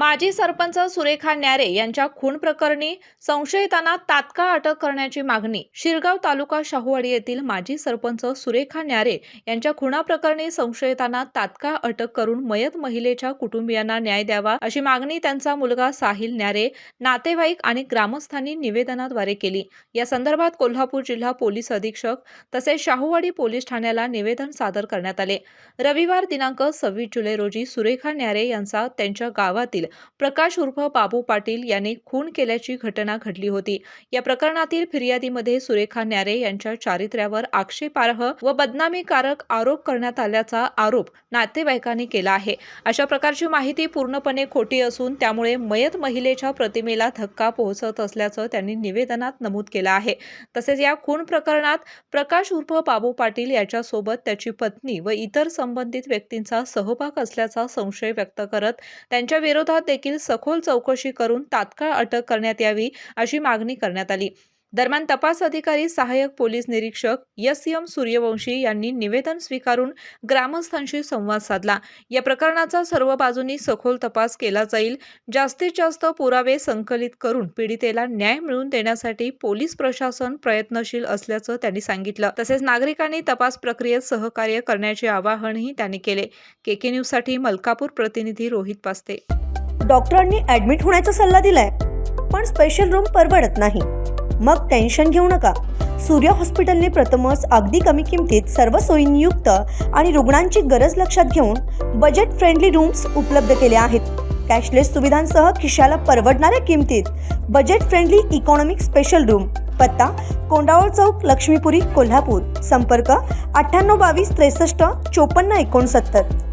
माजी सरपंच सुरेखा न्यारे यांच्या खून प्रकरणी संशयितांना तात्काळ अटक करण्याची मागणी. शिरगाव तालुका शाहूवाडी येथील माजी सरपंच सुरेखा न्यारे यांच्या खुनाप्रकरणी संशयितांना तात्काळ अटक करून मयत महिलेच्या कुटुंबियांना न्याय द्यावा अशी मागणी त्यांचा मुलगा साहिल न्यारे, नातेवाईक आणि ग्रामस्थांनी निवेदनाद्वारे केली. या संदर्भात कोल्हापूर जिल्हा पोलीस अधीक्षक तसेच शाहूवाडी पोलीस ठाण्याला निवेदन सादर करण्यात आले. रविवार दिनांक 26 जुलै रोजी सुरेखा न्यारे यांचा त्यांच्या गावातील प्रकाश उर्फ बाबू पाटील यांनी खून केल्याची घटना घडली होती. या प्रकरणातील फिर्यादीमध्ये सुरेखा न्यारे यांच्या चारित्र्यावर आक्षेपार्ह व बदनामीकारक आरोप करण्यात आल्याचा आरोप नातेवाईकांनी केला आहे. अशा प्रकारची माहिती पूर्णपणे खोटी असून त्यामुळे मयत महिलेच्या प्रतिमेला धक्का पोहोचत असल्याचं त्यांनी निवेदनात नमूद केलं आहे. तसेच या खून प्रकरणात प्रकाश उर्फ बाबू पाटील याच्यासोबत त्याची पत्नी व इतर संबंधित व्यक्तींचा सहभाग असल्याचा संशय व्यक्त करत त्यांच्या विरोधात देखील सखोल चौकशी करून तात्काळ अटक करण्यात यावी अशी मागणी करण्यात आली. दरम्यान तपास अधिकारी सहाय्यक पोलीस निरीक्षक एस.एम. सूर्यवंशी यांनी निवेदन स्वीकारून ग्रामस्थांशी संवाद साधला. या प्रकरणाचा सर्व बाजूंनी सखोल तपास केला जाईल. जास्तीत जास्त पुरावे संकलित करून पीडितेला न्याय मिळवून देण्यासाठी पोलीस प्रशासन प्रयत्नशील असल्याचं त्यांनी सांगितलं. तसेच नागरिकांनी तपास प्रक्रियेत सहकार्य करण्याचे आवाहनही त्यांनी केले. केके न्यूजसाठी मलकापूर प्रतिनिधी रोहित पास्ते. डॉक्टरांनी ॲडमिट होण्याचा सल्ला दिलाय, पण स्पेशल रूम परवडत नाही. मग टेन्शन घेऊ नका. सूर्य हॉस्पिटलने प्रथमच अगदी कमी किमतीत सर्व सोयींयुक्त आणि रुग्णांची गरज लक्षात घेऊन बजेट फ्रेंडली रूम्स उपलब्ध केले आहेत. कॅशलेस सुविधांसह खिशाला परवडणाऱ्या किमतीत budget friendly economic special room. पत्ता कोंडावळ चौक, लक्ष्मीपुरी, कोल्हापूर. संपर्क 9822 63 54 69.